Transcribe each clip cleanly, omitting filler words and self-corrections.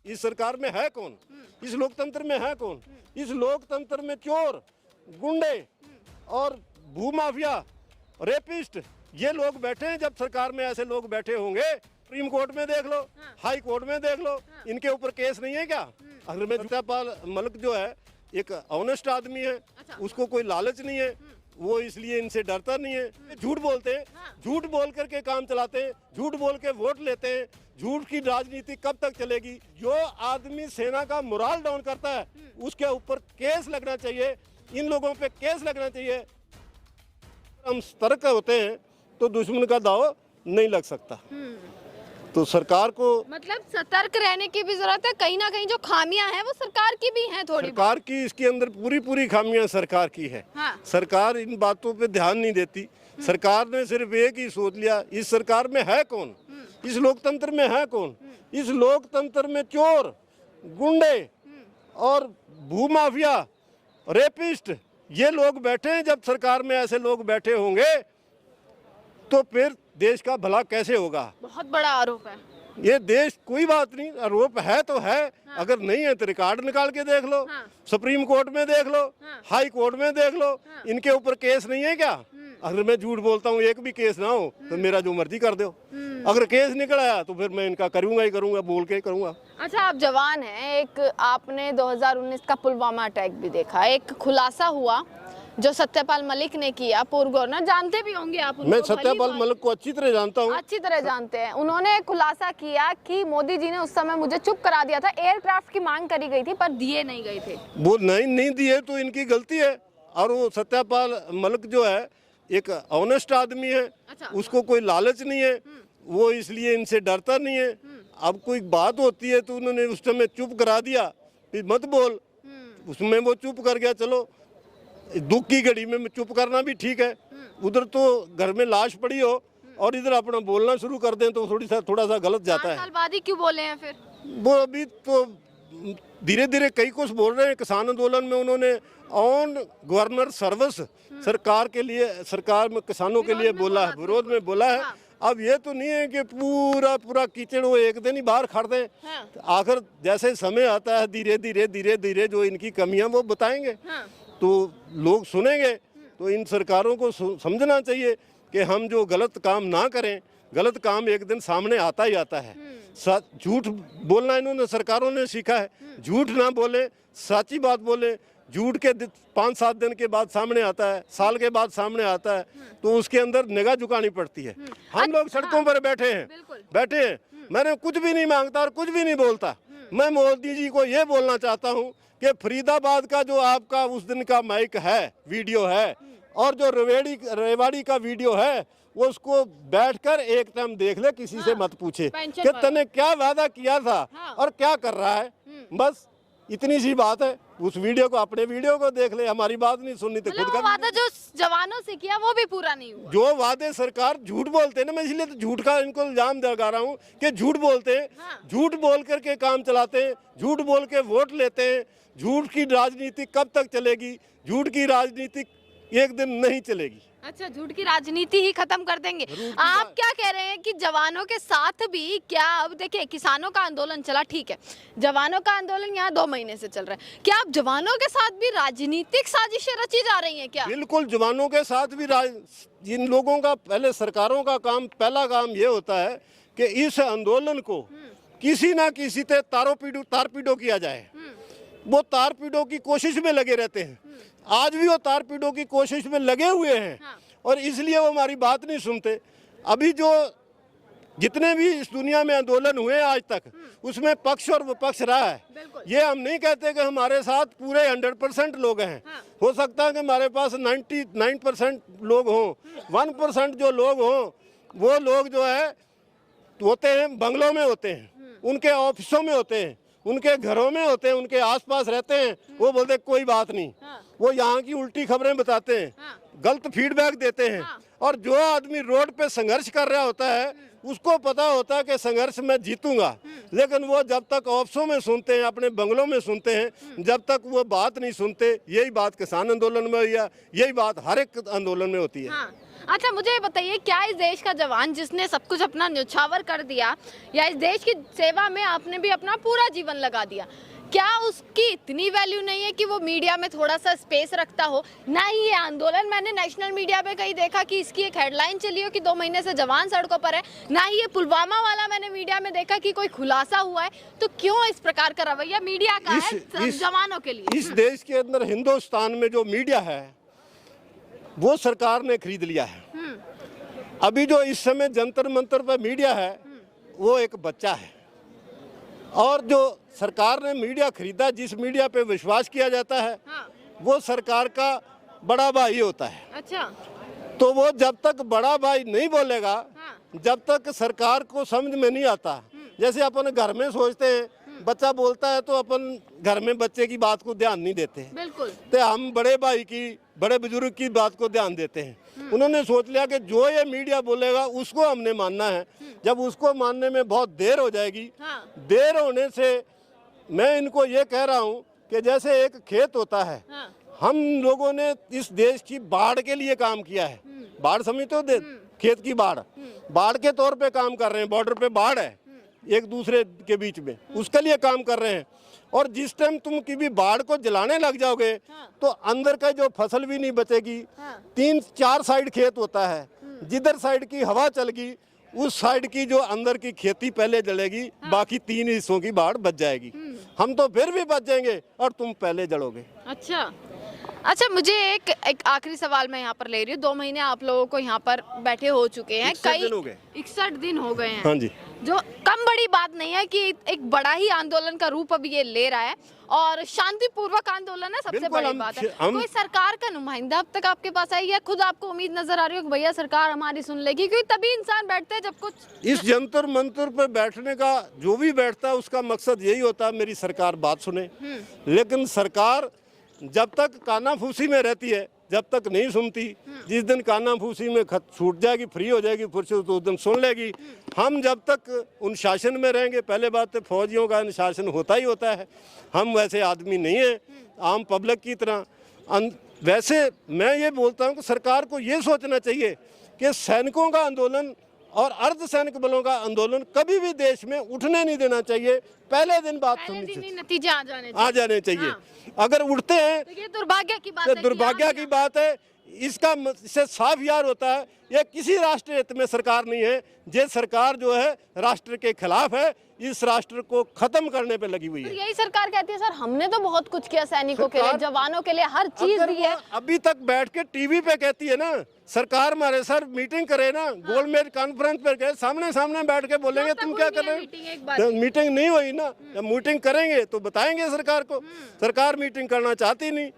इस सरकार में है कौन, इस लोकतंत्र में है कौन? इस लोकतंत्र में चोर, गुंडे और भूमाफिया, रेपिस्ट ये लोग बैठे हैं। जब सरकार में ऐसे लोग बैठे होंगे, सुप्रीम कोर्ट में देख लो, हाई कोर्ट में देख लो, इनके ऊपर केस नहीं है क्या? अगर मैं सत्यपाल मलिक जो है एक ऑनेस्ट आदमी है, उसको कोई लालच नहीं है, वो इसलिए इनसे डरता नहीं है। झूठ बोलते हैं, झूठ बोल करके काम चलाते हैं, झूठ बोल के वोट लेते हैं। झूठ की राजनीति कब तक चलेगी? जो आदमी सेना का मोराल डाउन करता है उसके ऊपर केस लगना चाहिए, इन लोगों पे केस लगना चाहिए। हम सतर्क होते हैं तो दुश्मन का दाव नहीं लग सकता। तो सरकार को मतलब सतर्क रहने की भी जरूरत है। कहीं ना कहीं जो खामियां हैं वो सरकार की भी हैं, थोड़ी सरकार की इसके अंदर पूरी खामियां सरकार की है। हाँ। सरकार इन बातों पे ध्यान नहीं देती। सरकार ने सिर्फ एक ही सोच लिया, इस सरकार में है कौन, इस लोकतंत्र में है कौन? इस लोकतंत्र में चोर, गुंडे और भूमाफिया, रेपिस्ट ये लोग बैठे हैं। जब सरकार में ऐसे लोग बैठे होंगे तो फिर देश का भला कैसे होगा? बहुत बड़ा आरोप है ये। देश कोई बात नहीं, आरोप है तो है। हाँ। अगर नहीं है तो रिकॉर्ड निकाल के देख लो। हाँ। सुप्रीम कोर्ट में देख लो। हाँ। हाई कोर्ट में देख लो। हाँ। इनके ऊपर केस नहीं है क्या? अगर मैं झूठ बोलता हूँ, एक भी केस ना हो तो मेरा जो मर्जी कर दो। अगर केस निकल आया तो फिर मैं इनका करूंगा ही करूंगा, बोल के करूंगा। अच्छा, आप जवान हैं, एक आपने 2019 का पुलवामा अटैक भी देखा, एक खुलासा हुआ जो सत्यपाल मलिक ने किया, पूर्व गवर्नर, जानते भी होंगे आप उनको। मैं सत्यपाल मलिक को अच्छी तरह जानता हूँ। अच्छी तरह जानते हैं। उन्होंने खुलासा किया कि मोदी जी ने उस समय मुझे चुप करा दिया था, एयरक्राफ्ट की मांग करी गई थी पर दिए नहीं गए थे। वो नहीं दिए तो इनकी गलती है। और वो सत्यपाल मलिक जो है एक ऑनेस्ट आदमी है। अच्छा। उसको कोई लालच नहीं है, वो इसलिए इनसे डरता नहीं है। अब कोई बात होती है तो उन्होंने उस समय चुप करा दिया, फिर मत बोल, उसमें वो चुप कर गया। चलो, दुख की घड़ी में चुप करना भी ठीक है। उधर तो घर में लाश पड़ी हो और इधर अपना बोलना शुरू कर दें तो थोड़ा सा गलत जाता है। 5 साल बाद ही क्यों बोले हैं फिर? वो अभी तो धीरे धीरे कई कुछ बोल रहे हैं। किसान आंदोलन में उन्होंने ऑन गवर्नर सर्विस सरकार के लिए, सरकार में किसानों के लिए बोला है, विरोध में बोला है। अब ये तो नहीं है कि पूरा कीचड़ वो एक दिन ही बाहर खड़ दें। आखिर जैसे समय आता है धीरे धीरे जो इनकी कमियां वो बताएंगे तो लोग सुनेंगे। तो इन सरकारों को समझना चाहिए कि हम जो गलत काम ना करें, गलत काम एक दिन सामने आता ही आता है। झूठ बोलना इन्होंने सरकारों ने सीखा है। झूठ ना बोले, सच्ची बात बोले। झूठ के 5-7 दिन के बाद सामने आता है, साल के बाद सामने आता है तो उसके अंदर निगाह झुकानी पड़ती है। हम लोग सड़कों पर बैठे हैं, मैंने कुछ भी नहीं मांगता और कुछ भी नहीं बोलता। मैं मोदी जी को ये बोलना चाहता हूँ कि फरीदाबाद का जो आपका उस दिन का माइक है, वीडियो है, और जो रेवाड़ी का वीडियो है, वो उसको बैठकर एक टाइम देख ले, किसी से मत पूछे कि तूने क्या वादा किया था और क्या कर रहा है। बस इतनी सी बात है। उस वीडियो को, अपने वीडियो को देख ले। हमारी बात नहीं सुननी तो खुद का वादा जो जवानों से किया वो भी पूरा नहीं हुआ। जो वादे सरकार झूठ बोलते हैं ना, मैं इसलिए तो झूठ का इनको इल्जाम लगा रहा हूँ कि झूठ बोलते हैं। झूठ बोल करके काम चलाते हैं, झूठ बोल के वोट लेते हैं। झूठ की राजनीति कब तक चलेगी? झूठ की राजनीति एक दिन नहीं चलेगी। अच्छा, झूठ की राजनीति ही खत्म कर देंगे। आप क्या कह रहे हैं कि जवानों के साथ भी क्या? अब देखिए, किसानों का आंदोलन चला, ठीक है, जवानों का आंदोलन यहाँ 2 महीने से चल रहा है। क्या आप जवानों के साथ भी राजनीतिक साजिशें रची जा रही हैं क्या? बिल्कुल, जवानों के साथ भी इन लोगों का पहले, सरकारों का पहला काम ये होता है कि इस आंदोलन को किसी ना किसी से तार-पीड़ो किया जाए। वो तार-पीड़ो की कोशिश में लगे रहते हैं। आज भी वो तार-पीड़ो की कोशिश में लगे हुए हैं। और इसलिए वो हमारी बात नहीं सुनते। अभी जो जितने भी इस दुनिया में आंदोलन हुए आज तक, उसमें पक्ष और विपक्ष रहा है। ये हम नहीं कहते कि हमारे साथ पूरे 100% लोग हैं। हो सकता है कि हमारे पास 99% लोग हों, 1% जो लोग हों, वो लोग जो है होते हैं बंगलों में, होते हैं उनके ऑफिसों में, होते हैं उनके घरों में, होते हैं उनके आसपास रहते हैं। वो बोलते कोई बात नहीं। वो यहाँ की उल्टी खबरें बताते हैं, गलत फीडबैक देते हैं। और जो आदमी रोड पे संघर्ष कर रहा होता है, उसको पता होता है कि संघर्ष में जीतूंगा, लेकिन वो जब तक ऑफिसों में सुनते हैं, अपने बंगलों में सुनते हैं, जब तक वो बात नहीं सुनते। यही बात किसान आंदोलन में हुई है, यही बात हर एक आंदोलन में होती है। अच्छा मुझे ये बताइए, क्या इस देश का जवान जिसने सब कुछ अपना न्यौछावर कर दिया या इस देश की सेवा में आपने भी अपना पूरा जीवन लगा दिया, क्या उसकी इतनी वैल्यू नहीं है कि वो मीडिया में थोड़ा सा स्पेस रखता हो? ना ही ये आंदोलन मैंने नेशनल मीडिया पे कहीं देखा कि इसकी एक हेडलाइन चली हो कि 2 महीने से जवान सड़कों पर है, ना ही ये पुलवामा वाला मैंने मीडिया में देखा कि कोई खुलासा हुआ है। तो क्यों इस प्रकार का रवैया मीडिया का है जवानों के लिए? इस देश के अंदर हिंदुस्तान में जो मीडिया है वो सरकार ने खरीद लिया है। अभी जो इस समय जंतर मंतर पर मीडिया है वो एक बच्चा है, और जो सरकार ने मीडिया खरीदा, जिस मीडिया पे विश्वास किया जाता है वो सरकार का बड़ा भाई होता है। अच्छा, तो वो जब तक बड़ा भाई नहीं बोलेगा, जब तक सरकार को समझ में नहीं आता। जैसे अपन घर में सोचते हैं, बच्चा बोलता है तो अपन घर में बच्चे की बात को ध्यान नहीं देते, बिल्कुल, तो हम बड़े भाई की, बड़े बुजुर्ग की बात को ध्यान देते हैं। उन्होंने सोच लिया कि जो ये मीडिया बोलेगा उसको हमने मानना है। जब उसको मानने में बहुत देर हो जाएगी, देर होने से मैं इनको ये कह रहा हूँ कि जैसे एक खेत होता है, हम लोगों ने इस देश की बाढ़ के लिए काम किया है। बाढ़ समझते हो, खेत की बाढ़ के तौर पे काम कर रहे हैं। बॉर्डर पे बाढ़ है एक दूसरे के बीच में, उसके लिए काम कर रहे हैं। और जिस टाइम तुम की बाढ़ को जलाने लग जाओगे तो अंदर का जो फसल भी नहीं बचेगी। 3-4 साइड खेत होता है, जिधर साइड की हवा चल गई उस साइड की जो अंदर की खेती पहले जलेगी, बाकी 3 हिस्सों की बाढ़ बच जाएगी। हम तो फिर भी बच जाएंगे और तुम पहले जलोगे। अच्छा मुझे एक आखिरी सवाल मैं यहाँ पर ले रही हूँ। 2 महीने आप लोगों को यहाँ पर बैठे हो चुके हैं, 61 दिन हो गए हैं। हाँ जी, जो कम बड़ी बात नहीं है कि एक बड़ा ही आंदोलन का रूप अभी ये ले रहा है और शांतिपूर्वक आंदोलन है, सबसे बड़ी बात है। कोई सरकार का नुमाइंदा अब तक आपके पास आई है? खुद आपको उम्मीद नजर आ रही हो कि भैया सरकार हमारी सुन लेगी? क्योंकि तभी इंसान बैठते हैं जब कुछ इस जंतर मंतर पर बैठने का जो भी बैठता है उसका मकसद यही होता है मेरी सरकार बात सुने। लेकिन सरकार जब तक कानाफूसी में रहती है, जब तक नहीं सुनती, जिस दिन कानाफूसी में छूट जाएगी, फ्री हो जाएगी फुर्सत, तो उस दिन सुन लेगी। हम जब तक अनुशासन में रहेंगे, पहले बात तो फौजियों का अनुशासन होता ही होता है, हम वैसे आदमी नहीं हैं आम पब्लिक की तरह। वैसे मैं ये बोलता हूँ कि सरकार को ये सोचना चाहिए कि सैनिकों का आंदोलन और अर्धसैनिक बलों का आंदोलन कभी भी देश में उठने नहीं देना चाहिए। पहले दिन बात सुननी चाहिए, नतीजे आ जाने चाहिए। अगर उठते हैं तो ये दुर्भाग्य की बात तो है, दुर्भाग्य की बात है। इससे साफ यार होता है ये किसी राष्ट्र हित में सरकार नहीं है। ये सरकार जो है राष्ट्र के खिलाफ है, इस राष्ट्र को खत्म करने पे लगी हुई है। यही सरकार कहती है सर हमने तो बहुत कुछ किया सैनिकों के लिए, जवानों के लिए, हर चीज दी है। अभी तक बैठ के टीवी पे कहती है ना सरकार, हमारे सर मीटिंग करे ना, गोलमेज कॉन्फ्रेंस पे गए, सामने सामने बैठ के बोलेंगे तुम क्या कर रहे हो। मीटिंग नहीं हुई ना, जब मीटिंग करेंगे तो बताएंगे सरकार को। सरकार मीटिंग करना चाहती नहीं।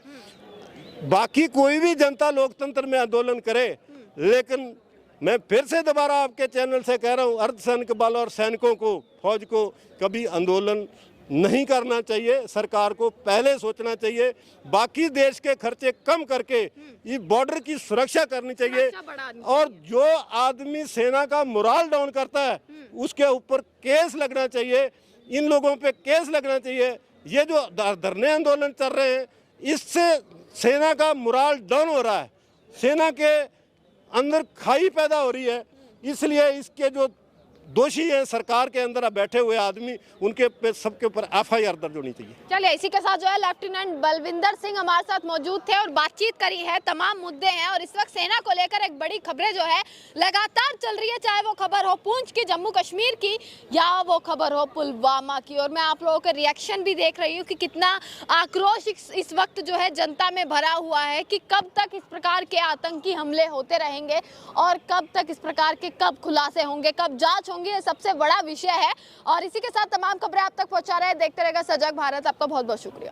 बाकी कोई भी जनता लोकतंत्र में आंदोलन करे, लेकिन मैं फिर से दोबारा आपके चैनल से कह रहा हूँ, अर्धसैनिक बल और सैनिकों को, फौज को कभी आंदोलन नहीं करना चाहिए। सरकार को पहले सोचना चाहिए, बाकी देश के खर्चे कम करके ये बॉर्डर की सुरक्षा करनी चाहिए। और जो आदमी सेना का मोराल डाउन करता है उसके ऊपर केस लगना चाहिए, इन लोगों पे केस लगना चाहिए। ये जो धरने आंदोलन चल रहे हैं इससे सेना का मोराल डाउन हो रहा है, सेना के अंदर खाई पैदा हो रही है। इसलिए इसके जो दोषी हैं सरकार के अंदर बैठे हुए आदमी, उनके पे सबके ऊपर FIR दर्ज होनी चाहिए। चलिए इसी के साथ जो है लेफ्टिनेंट बलविंदर सिंह हमारे साथ मौजूद थे और बातचीत करी है, तमाम मुद्दे हैं। और इस वक्त सेना को लेकर एक बड़ी खबरें जो है लगातार चल रही है, चाहे वो खबर हो पुंछ की, जम्मू कश्मीर की, या वो खबर हो पुलवामा की। और मैं आप लोगों के रिएक्शन भी देख रही हूँ कि कितना आक्रोश इस वक्त जो है जनता में भरा हुआ है कि कब तक इस प्रकार के आतंकी हमले होते रहेंगे और कब तक इस प्रकार के कब खुलासे होंगे, कब जांच होंगी, ये सबसे बड़ा विषय है। और इसी के साथ तमाम खबरें आप तक पहुंचा रहे हैं। देखते रहेगा सजग भारत। आपका बहुत बहुत शुक्रिया।